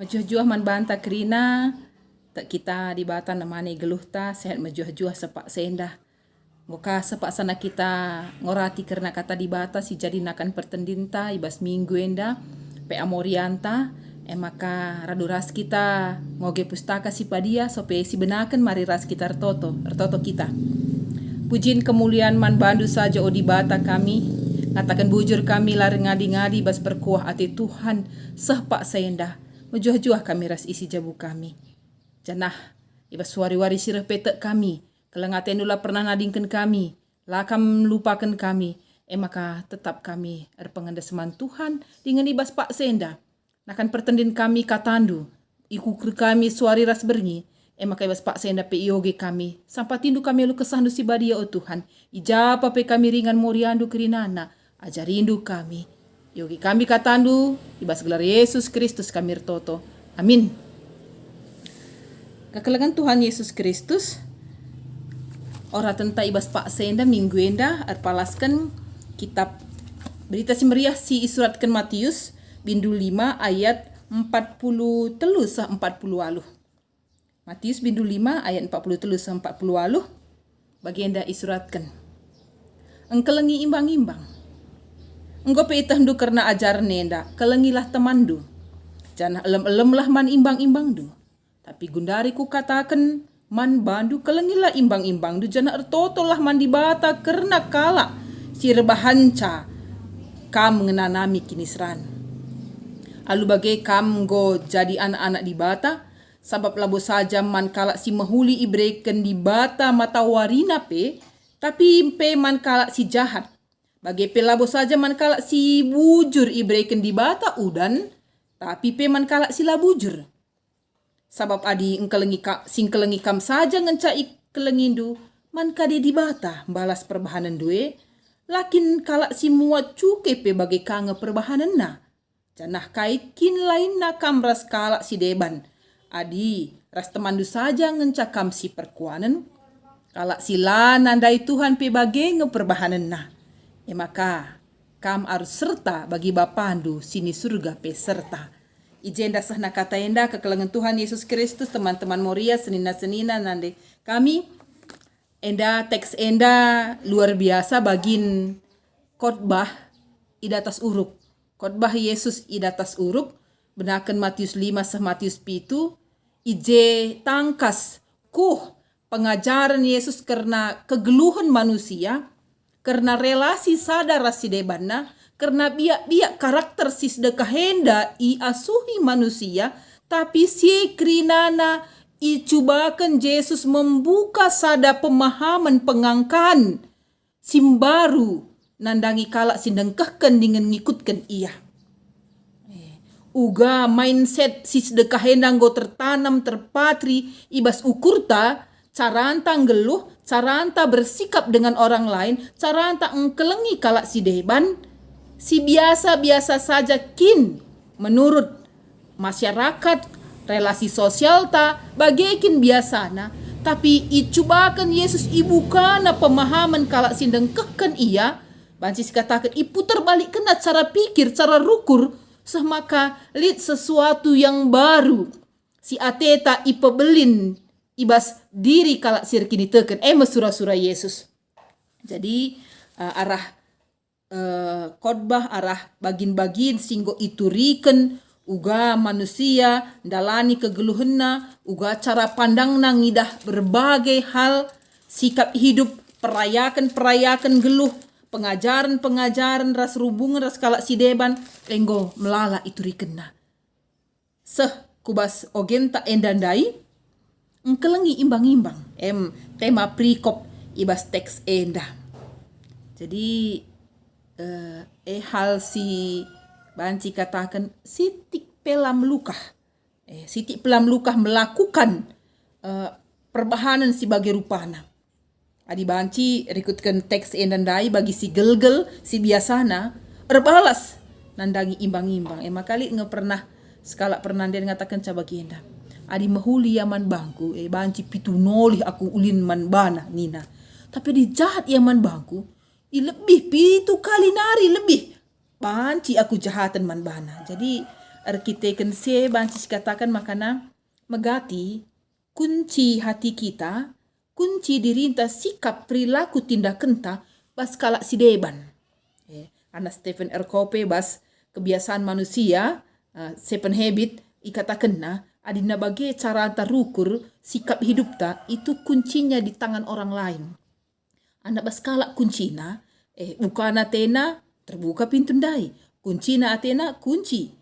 Majuh-juah man banta kerina, tak kita di bata namane geluh ta sehat majuh-juah sepak sendah. Ngoka sepak sana kita ngorati karena kata di bata si jadi nakan pertendinta ibas minggu enda pe amorianta maka raduras kita ngoge pustaka si padia sope si benaken mari ras kita ertoto kita. Pujin kemuliaan man bandu saja o di bata kami ngatakan bujur kami lari ngadi-ngadi bas perkuah ati Tuhan sepak sendah. Majuh-juah kami ras isi jabu kami. Janah, ibas wari-wari sirah petek kami. Kelengaten dula pernah nadingkan kami. Lakam lupakan kami. Maka tetap kami erpengendeseman Tuhan dengan ibas pak senda. Nakan pertendin kami katandu. Ikukri kami suari ras bernyi. Maka ibas pak senda pe ioge kami. Sampai tindu kami lu kesandu si badia o Tuhan. Ijapa pe kami ringan moriandu kerinana. Ajarindu kami. Yogi kami katandu, ibas gelar Yesus Kristus kami ertoto. Amin. Kekelengan Tuhan Yesus Kristus, ora tenta ibas pak senda minggu enda arpalaskan kitab berita si meriah si isuratkan Matius bindu 5 ayat 40 telu sah 40 aluh. Matius bindu 5 ayat 40 telu sah 40 aluh bagienda isuratkan. Engkelengi imbang-imbang. Enggo pe itahdu karena ajar nenda, kelengilah temandu. Janah elem-elem lah man imbang-imbang du. Tapi gundari ku katakan man bandu kelengilah imbang-imbang du janah ertoto lah man dibata karena kala sirbahanca kam ngenanami kinisran. Alu bagai kam go jadi anak-anak dibata sabab labo saja man kala si mahuli ibreken dibata mata warina pe tapi pe man kala si jahat. Bagai pelabo saja man kalak si bujur ibreken di bata udan, tapi pe man kalak si labujur. Sabab adi singkelengi kam saja ngenca kelengindu, man kade di bata balas perbahanan due, lakin kalak si muat cuke pe bagai kange perbahanan na. Janah kaikin lain na kam ras kalak si deban, adi ras temandu saja ngenca kam si perkuanan, kalak si nandai Tuhan pe bagai ngeperbahanan na. Maka kam harus serta bagi bapandu sini surga pe serta. Ijenda sahna kata enda kekelengan Tuhan Yesus Kristus teman-teman Moria senina-senina nande kami enda teks enda luar biasa bagin khotbah idatas uruk. Khotbah Yesus idatas uruk benaken Matius 5 sah Matius 7 ije tangkas pengajaran Yesus karena kegeluhan manusia. Karena relasi sadar si debana, karena biak-biak karakter si sedekah henda i asuhi manusia, tapi si krinana i cubakan Yesus membuka sada pemahaman pengangkan simbaru nandangi kalak sindengkahkan dengan ngikutkan ia. Uga mindset si sedekah henda go tertanam terpatri ibas ukurta cara anta ngeluh, cara anta bersikap dengan orang lain, cara anta engkelengi kalak si deban, si biasa-biasa saja kin menurut masyarakat relasi sosial ta bagaikin biasana, tapi icubakan Yesus ibukana pemahaman kalak si dengkehkan ia, bancis katakan iputar balik kena cara pikir, cara rukur, semaka lid sesuatu yang baru, si ateta ipebelin ibas diri kalak sirkini teken surah-surah Yesus. Jadi arah khotbah arah bagin-bagin singgo ituriken uga manusia dalani kegeluhenna uga cara pandang nangidah berbagai hal sikap hidup perayakan geluh pengajaran ras rubungan ras kalak sideban enggo melala iturikenna. Kubas ogenta endandai engkelengi imbang-imbang tema prikop ibas teks enda. Jadi hal si banci katakan sitik pelam lukah melakukan perbahanan si bagi rupana. Adi banci rikutkan teks endandai bagi si gelgel si biasana erbalas nandangi imbang-imbang. Makali pernah sekala pernah dia ngatakan cabagi enda. Adi mahuli yaman bangku, banci pitu noli aku ulin man bana nina. Tapi di jahat yaman bangku, lebih pitu kali nari lebih. Banci aku jahatan man bana. Jadi Arkiteken se bancis katakan makana megati kunci hati kita, kunci dirinta sikap perilaku tindakan ta bas kalak si deban. Ana Stephen R. Covey bas kebiasaan manusia, seven habit, ikatakan na adina bagai cara tarukur sikap hidup ta itu kuncinya di tangan orang lain. Anda bas kalak kuncina, ukana tena terbuka pintu ndai, kuncina atena kunci.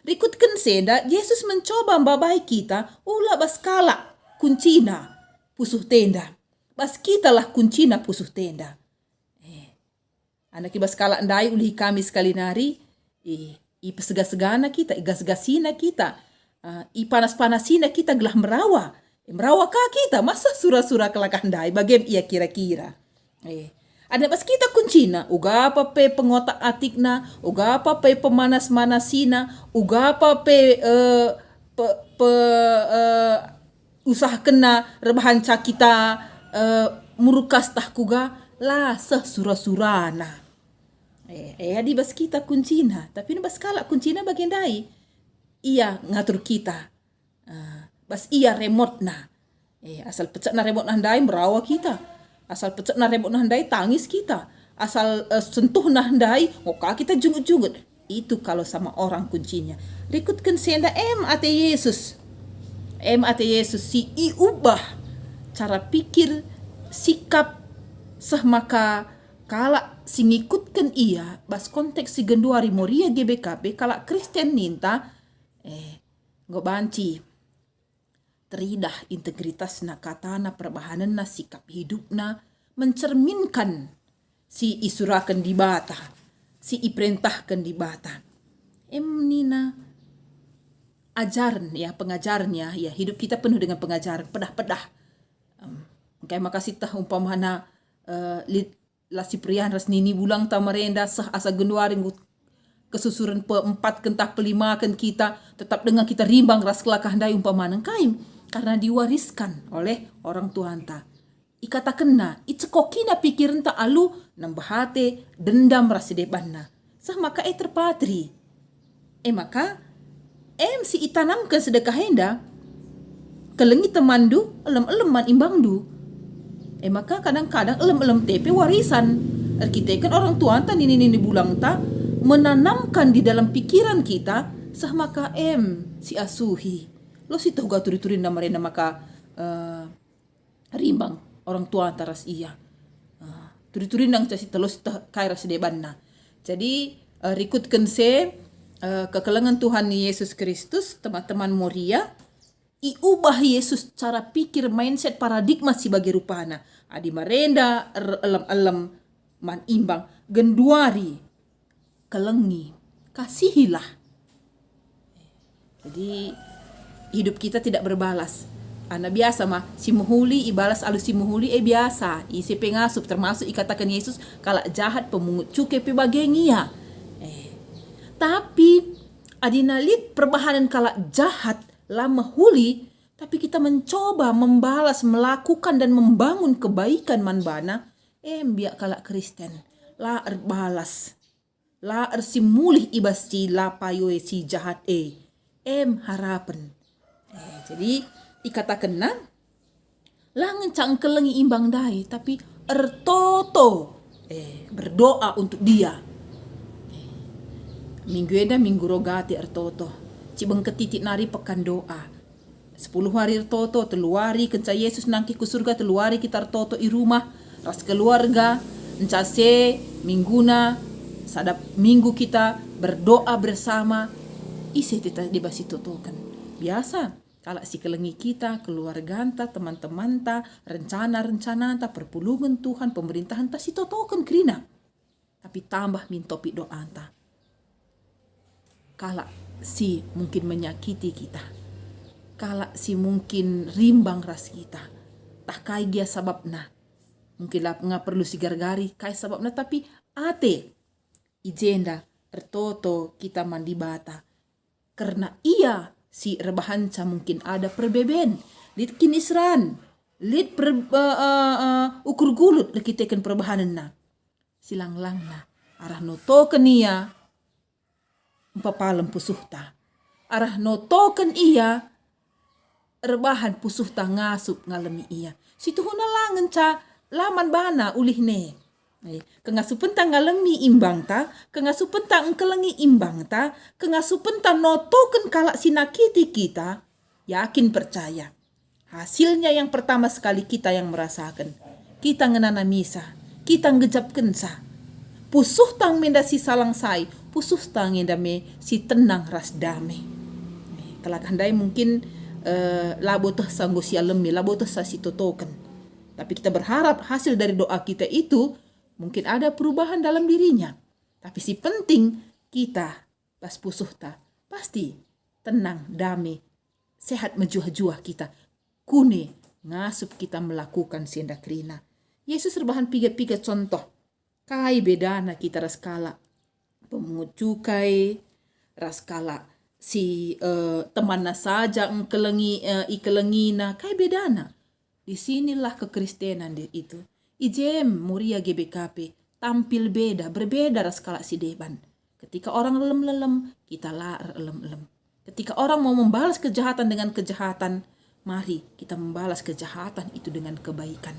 Rikutkan seda Yesus mencoba membabai kita ula bas kalak kuncina pusuh tenda. Bas kita lah kuncina pusuh tenda. Anak ibas kalak ndai ulihi kami sekali nari, i pesega-segana kita, i gas-gasina kita, i panas-panasina kita gelah merawa. Merawa ka kita, masa surah-surah kelakah ndai, bagaim ia kira-kira. Ada bas kita kuncina, uga apa pe pengotak atikna, uga apa pe pemanas-manasina, uga apa pe usaha kena rebahan kita murukas tah kuga lah surah-surana. Adi bas kita kuncina, tapi bas kalak kuncina bagian dai. Ia ngatur kita. Bas ia remote na. Asal pecah na remote handai merawa kita. Asal pecah na remote handai tangis kita. Asal sentuh na handai ngoka kita jungut-jungut. Itu kalau sama orang kuncinya. Rikutkan senda ate Yesus. Ate Yesus si iubah cara pikir, sikap sahmaka kala singikutkan ia bas konteks si genduari moria GBKP kala Kristen ninta nggak banci teridah integritas na katana perbahanan na sikap hidup na mencerminkan si isurakan di bata, si iperintahkan di bata. Nina ajaran ya, pengajarannya ya, hidup kita penuh dengan pengajaran pedah-pedah. Kayak makasih tah umpamana lasi prian ras nini bulang tamarenda sah asa genduaring kesusuran peempat kentah pelima kan kita tetap dengan kita rimbang ras kelakah handai umpamana kaim karena diwariskan oleh orang tua anta. Ikata kena icekokina pikiran ta alu nambahate dendam ras debanna. Sah maka terpatri. Maka si itanamkan sedekah henda kelengi temandu elem-elem man imbangdu. Maka kadang-kadang elem-elem tepe warisan. Kita kan orang tua anta nini bulang ta menanamkan di dalam pikiran kita sah maka si asuhi. Lo si tahu turi-turin nama rena maka rimbang orang tua anta ras iya. Turi-turin nang casi telos kai ras debanna. Jadi rikutkan se kekelengan Tuhan Yesus Kristus teman-teman Moria iubah Yesus cara pikir mindset paradigma si bagi rupana adi marenda elem-elem man imbang genduari kelengi kasihilah. Jadi hidup kita tidak berbalas. Ana biasa mah si muhuli ibalas alu si muhuli biasa isi pengasup termasuk ikatakan Yesus kalak jahat pemungut cukai pe bagengia. Tapi adinalit perbahanan kalak jahat lama huli, tapi kita mencoba membalas, melakukan dan membangun kebaikan manbana, biak kalak Kristen la balas, la simulih ibas si la payoe si jahat harapan. Jadi ikatakan na la ngencang kelengi imbang dai, tapi ertoto berdoa untuk dia. Minggu eda minggu rogati ertoto. Cibeng ketitik nari pekan doa. 10 hari ertoto teluari kenca Yesus nangki ku surga teluari kita ertoto i rumah ras keluarga encase mingguna sadap minggu kita berdoa bersama isi kita dibasi totokan. Biasa kalau si kelengi kita, keluarga anta, teman-teman ta, rencana-rencana anta, perpulungan Tuhan, pemerintahan ta si totokan krina. Tapi tambah mintopi doa anta. Kala si mungkin menyakiti kita, kala si mungkin rimbang ras kita, tak kai dia sababna, mungkin lah nggak perlu si gargari kai sababna, tapi ate ijenda ertoto kita mandi bata, karena ia si rebahanca mungkin ada perbeben, lid kinisran, lid ukur gulut lekitekan perbahanan na, silang lang na arah noto kenia. Papalem pusuh ta arah notoken iya rebahan pusuh ta ngasup ngalemi iya. Situ huna langen ca laman bana ulih ne. Kengasupen ta ngalemi imbang ta, kengasupen ta engkelengi imbang ta, kengasupen ta notoken kalak sinakiti kita, yakin percaya. Hasilnya yang pertama sekali kita yang merasakan. Kita ngenana misa, kita ngejapken sa. Pusuh tang menda si salang sai, pusuh tang menda me si tenang ras damai. Kelak handai mungkin labo teh sanggo si alemi, labo teh sa si totoken. Tapi kita berharap hasil dari doa kita itu mungkin ada perubahan dalam dirinya. Tapi si penting kita pas pusuh ta pasti tenang, damai, sehat menjuah-juah kita. Kune ngasup kita melakukan siendak rina. Yesus rebahan piga-piga contoh. Kai bedana kita raskala pemungut cukai, raskala si temanna saja ikelengina, kai bedana. Disinilah kekristenan itu. Ijem Muria GBKP tampil beda, berbeda raskala si deban. Ketika orang lelem-lelem, kita lar lelem-lelem. Ketika orang mau membalas kejahatan dengan kejahatan, mari kita membalas kejahatan itu dengan kebaikan.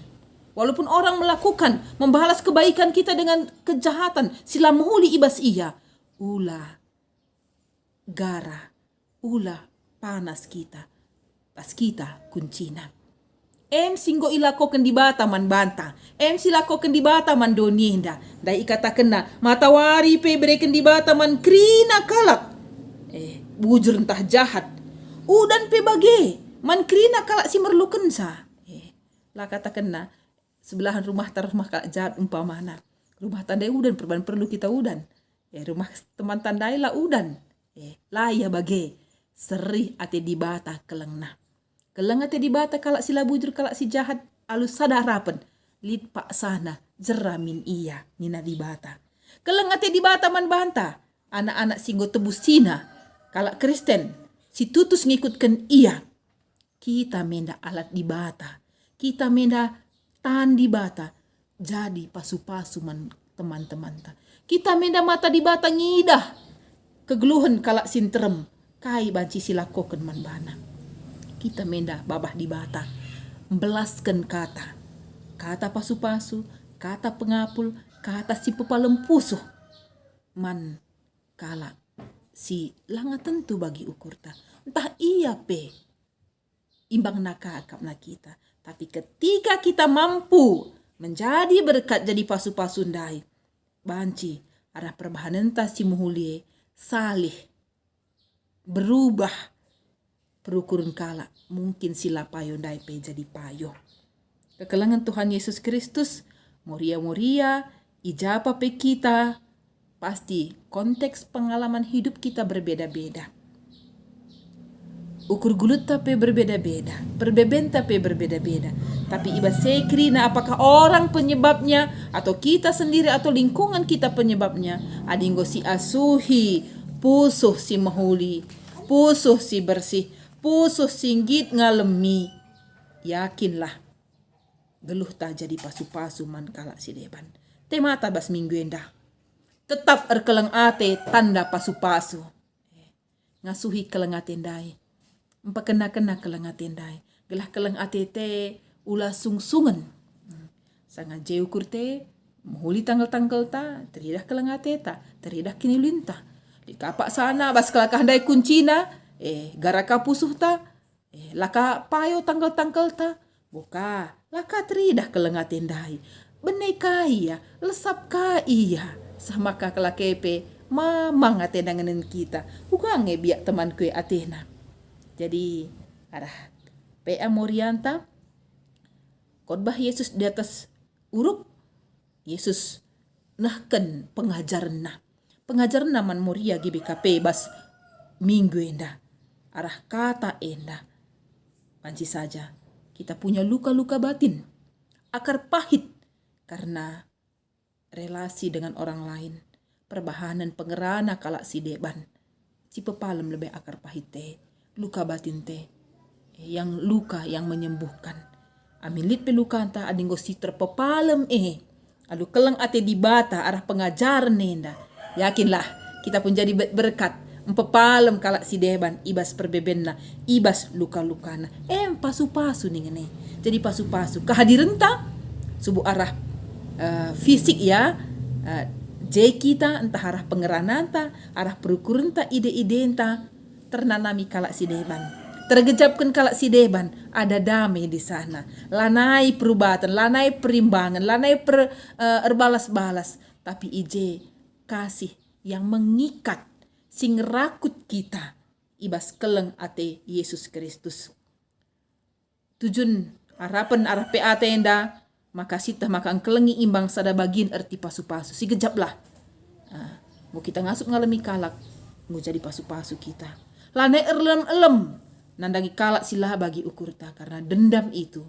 Walaupun orang melakukan, membalas kebaikan kita dengan kejahatan, sila muhuli ibas iya. Ulah gara, ulah panas kita, pas kita kuncina. Singgo ilakoken di bata man banta, silakoken di bata man doninda. Dai ikataken na, matawari pe bereken di bata man krina kalak. Bujur entah jahat. Udan pe bage, man krina kalak si merluken sa. Lah kataken na, sebelahan rumah kalak jahat umpamana. Rumah tandai udan, perlu kita udan. Rumah teman tandai lah udan. Lah ya bage, seri ate di bata kelengna. Keleng ate di bata kalak sila bujur kalak si jahat alus sadarapen. Lid pak sana jeramin iya nina di bata. Keleng ate di bata man banta. Anak-anak singgo tebus sina. Kalak Kristen si tutus ngikutkan iya. Kita menda alat di bata. Kita menda tahan di bata. Jadi pasu-pasu man teman-teman ta. Kita menda mata di bata ngidah. Kegeluhan kalak sinterem. Kai banci silakoken man bana. Kita menda babah di bata. Belaskan kata. Kata pasu-pasu. Kata pengapul. Kata si pepalem pusuh. Man kalak si langa tentu bagi ukur ta. Entah iya pe. Imbang nakakap na kita. Tapi ketika kita mampu menjadi berkat jadi pasu-pasu ndai. Banci arah perbahanan ta si muhulie salih. Berubah. Perukurun kala mungkin sila payo ndai pe jadi payo. Kekelangan Tuhan Yesus Kristus, Moria-moria, ijapa pe kita, pasti konteks pengalaman hidup kita berbeda-beda. Ukur gulut tapi berbeda-beda, berbeben tapi berbeda-beda. Tapi iba sekrina apakah orang penyebabnya, atau kita sendiri, atau lingkungan kita penyebabnya. Adinggo si asuhi, pusuh si mahuli, pusuh si bersih, pusuh singgit ngalemi. Yakinlah, geluh tak jadi pasu-pasu man kalak si deban. Temata bas minggu endah. Tetap erkeleng ate tanda pasu-pasu. Ngasuhi keleng ate ndai. Empakena-kena keleng ate ndai. Gelah keleng ate te ulah sungsungan. Sangat jauh kurte. Muhuli tanggal-tanggal ta. Teridah keleng ate ta. Teridah kinilinta. Di kapak sana bas kelakah ndai kuncina. Garaka pusuh ta. Laka payo tanggal-tanggal ta. Buka. Laka teridah keleng ate ndai. Benai kaya. Lesap kaya. Sama kakak kepe. Mamang ate danganan kita. Bukan biak teman kue atena. Jadi arah PA Morianta khotbah Yesus di atas uruk. Yesus nahkan pengajaran man Moria GBKP bas minggu endah. Arah kata endah. Panci saja kita punya luka-luka batin. Akar pahit karena relasi dengan orang lain. Perbahanan pengerana kalak si deban. Si pepalem lebih akar pahit te. Luka batin te. Yang luka yang menyembuhkan. Amilit peluka anta adinggo si terpepalem Alu keleng ate di bata arah pengajaran nenda. Yakinlah kita pun jadi berkat. Empepalem kalak si deban ibas perbebenna, ibas luka-lukana. Pasu-pasu nih ngene. Jadi pasu-pasu kehadiran ta subuh arah fisik ya. Kita entah arah pengeranan ta, arah perukuran ta, ide-ide ta ternanami kalak si deban. Tergejapkan kalak si deban, ada damai di sana. Lanai perubatan, lanai perimbangan, lanai erbalas-balas. Tapi ije kasih yang mengikat, sing rakut kita. Ibas keleng ate Yesus Kristus. Tujun harapan arah PA tenda, maka sita maka kelengi imbang sada bagin erti pasu-pasu. Si gejaplah. Mau kita ngasup ngalami kalak, mau jadi pasu-pasu kita. Lanai elem-elem. Nandangi kalak silah bagi ukur ta, karena dendam itu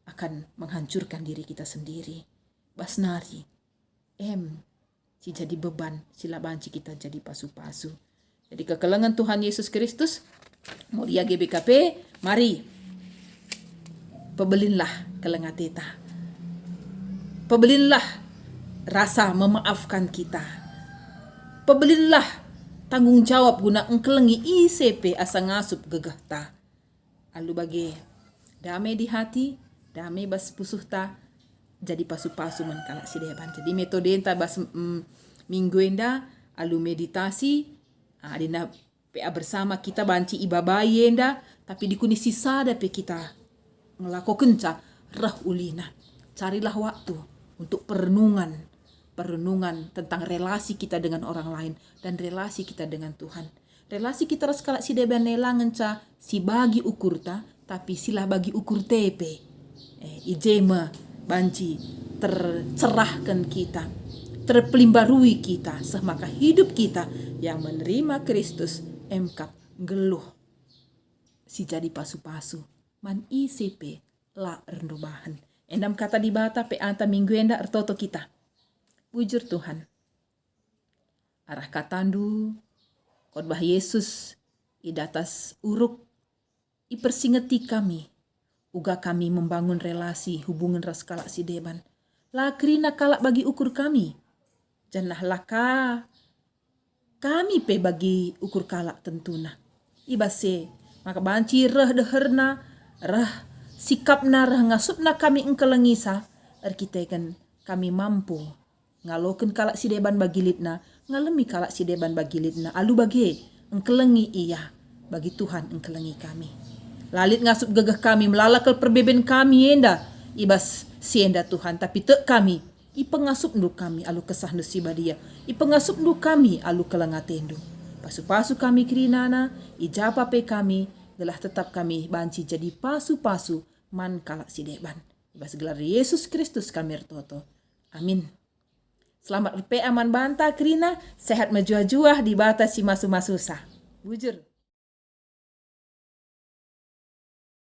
akan menghancurkan diri kita sendiri. Basnari, si jadi beban, sila banci kita jadi pasu-pasu. Jadi kekelengan Tuhan Yesus Kristus, mau dia GBKP, mari pebelinlah kelengateta. Pebelinlah rasa memaafkan kita. Pebelinlah tanggung jawab guna engkelengi ICP asa ngasup gegah ta. Alu bagi damai di hati, damai bas pusuh ta, jadi pasu-pasu man kalak si deban. Jadi metode enta bas minggu enda, alu meditasi, adina PA bersama kita banci ibabai enda, tapi di kuni sisa dape kita ngelakukan ca rah ulina. Carilah waktu untuk perenungan tentang relasi kita dengan orang lain dan relasi kita dengan Tuhan. Relasi kita ras kalak si deban nelangan ca si bagi ukur ta, tapi silah bagi ukur tepe. Ijema banci tercerahkan kita, terpelimbarui kita, semaka hidup kita yang menerima Kristus emkap geluh si jadi pasu-pasu man ICP la rendobahan. Endam kata di bata pe anta minggu enda ertoto kita. Bujur Tuhan. Arah katandu khotbah Yesus idatas uruk ipersingeti kami. Uga kami membangun relasi hubungan ras kalak si deban. Lakrina kalak bagi ukur kami. Janah laka kami pe bagi ukur kalak tentuna. Ibase maka banci reh deherna, reh sikapna, reh ngasupna kami engkelengisa. Erkitekan kami mampu ngaloken kalak si deban bagi litna, ngalemi kalak si deban bagi litna. Alu bagi engkelengi iya, bagi Tuhan engkelengi kami. Lalit ngasup gegah kami, melalakal perbeben kami enda, ibas sienda Tuhan, tapi tek kami, ipengasup ndu kami, alu kesah ndu sibadia, ipengasup ndu kami, alu kelengatendu. Pasu-pasu kami kirinana, ijapa pe kami, gelah tetap kami banci jadi pasu-pasu, man kalak si deban. Ibas gelar Yesus Kristus kami ertoto. Amin. Selamat RP aman banta krina, sehat menjuah-juah di bata si masu-masusah. Bujur.